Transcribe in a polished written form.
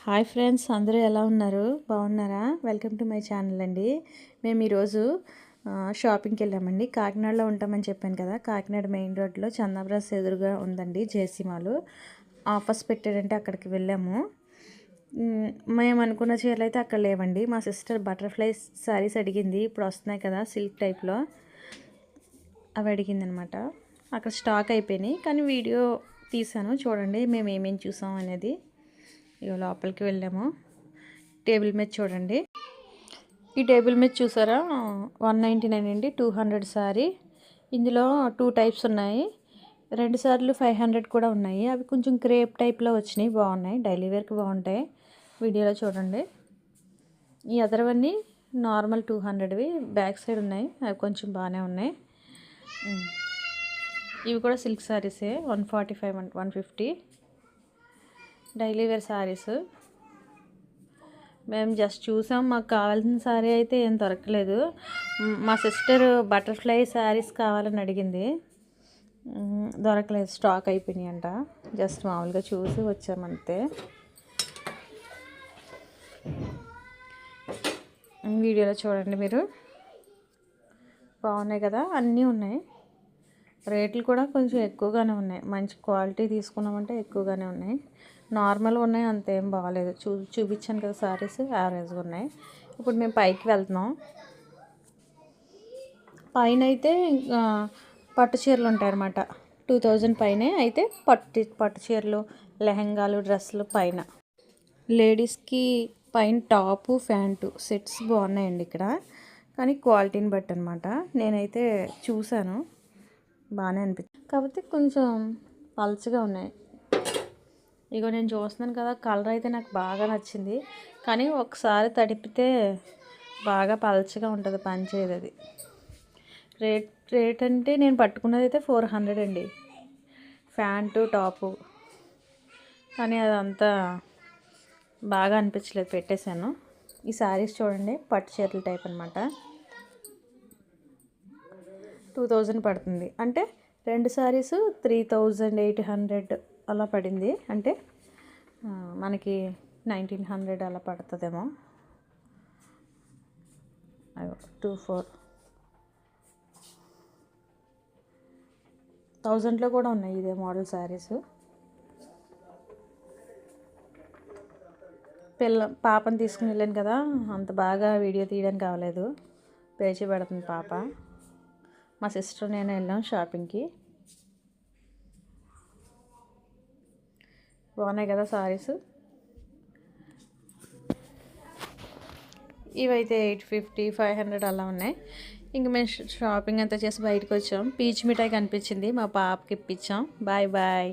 Hi friends, అందరూ ఎలా ఉన్నారు? బాగున్నారా? వెల్కమ్ టు మై ఛానల్ అండి. మేము ఈరోజు షాపింగ్కి వెళ్ళామండి. కాకినాడలో ఉంటామని చెప్పాను కదా. కాకినాడ మెయిన్ రోడ్లో చందాబ్రాస్ ఎదురుగా ఉందండి జేసీ మాల్. ఆఫర్స్ పెట్టారంటే అక్కడికి వెళ్ళాము. మేము అనుకున్న చీరలు అయితే అక్కడ లేవండి. మా సిస్టర్ బటర్ఫ్లై శారీస్ అడిగింది, ఇప్పుడు వస్తున్నాయి కదా సిల్క్ టైప్లో, అవి అడిగింది అనమాట. అక్కడ స్టాక్ అయిపోయినాయి, కానీ వీడియో తీసాను చూడండి మేము ఏమేమి చూసాం అనేది. ఇక లోపలికి వెళ్ళాము. టేబుల్ మీద చూడండి, ఈ టేబుల్ మీద చూసారా 199 అండి, 200 శారీ. ఇందులో 2 టైప్స్ ఉన్నాయి. 2 సార్లు 500 కూడా ఉన్నాయి. అవి కొంచెం క్రేప్ టైప్లో వచ్చినాయి, బాగున్నాయి, డైలీ వేర్కి బాగుంటాయి. వీడియోలో చూడండి. ఈ అదర్వన్నీ నార్మల్ 200వి బ్యాక్ సైడ్ ఉన్నాయి, అవి కొంచెం బాగానే ఉన్నాయి. ఇవి కూడా సిల్క్ శారీసే, 145 అండ్ 150 డైలీ వేర్ శారీస్. మేము జస్ట్ చూసాం, మాకు కావాల్సిన శారీ అయితే ఏం దొరకలేదు. మా సిస్టర్ బటర్ఫ్లై శారీస్ కావాలని అడిగింది, దొరకలేదు, స్టాక్ అయిపోయినాయి అంట. జస్ట్ మామూలుగా చూసి వచ్చామంతే. వీడియోలో చూడండి మీరు, బాగున్నాయి కదా, అన్నీ ఉన్నాయి. రేట్లు కూడా కొంచెం ఎక్కువగానే ఉన్నాయి. మంచి క్వాలిటీ తీసుకున్నామంటే ఎక్కువగానే ఉన్నాయి. నార్మల్గా ఉన్నాయి, అంతేం బాగాలేదు. చూపించాను కదా శారీస్, యావరేజ్గా ఉన్నాయి. ఇప్పుడు మేము పైకి వెళ్తున్నాం. పైన అయితే పట్టు చీరలు ఉంటాయన్నమాట. 2000 పైనే అయితే పట్టు చీరలు, లెహంగాలు, డ్రెస్సులు పైన. లేడీస్కి పైన టాపు, ప్యాంటు సెట్స్ బాగున్నాయండి ఇక్కడ, కానీ క్వాలిటీని బట్టి అనమాట. నేనైతే చూశాను, బాగానే అనిపించింది, కాకపోతే కొంచెం పల్చగా ఉన్నాయి. ఇగో నేను చూస్తున్నాను కదా, కలర్ అయితే నాకు బాగా నచ్చింది, కానీ ఒకసారి తడిపితే బాగా పల్చగా ఉంటుంది, పనిచేయదు అది. రేట్ అంటే నేను పట్టుకున్నది అయితే 400 అండి, ప్యాంటు టాపు. కానీ అదంతా బాగా అనిపించలేదు, పెట్టేశాను. ఈ శారీస్ చూడండి, పట్టు చీరల టైప్ అనమాట. 2000 పడుతుంది అంటే 2 శారీస్ 3800 అలా పడింది. అంటే మనకి 1900 అలా పడుతుందేమో. 4000లో కూడా ఉన్నాయి ఇదే మోడల్ శారీస్. పాపని తీసుకుని వెళ్ళాను కదా, అంత బాగా వీడియో తీయడానికి అవ్వలేదు, పేచీ పెడుతుంది పాప. మా సిస్టర్ నేను వెళ్ళాం షాపింగ్కి. బాగున్నాయి కదా శారీస్. ఇవైతే 850, 500 అలా ఉన్నాయి. ఇంక మేము షాపింగ్ అంతా చేసి బయటకు వచ్చాం. పీచ్ మిఠాయి కనిపించింది, మా పాపకి ఇప్పించాం. Bye bye.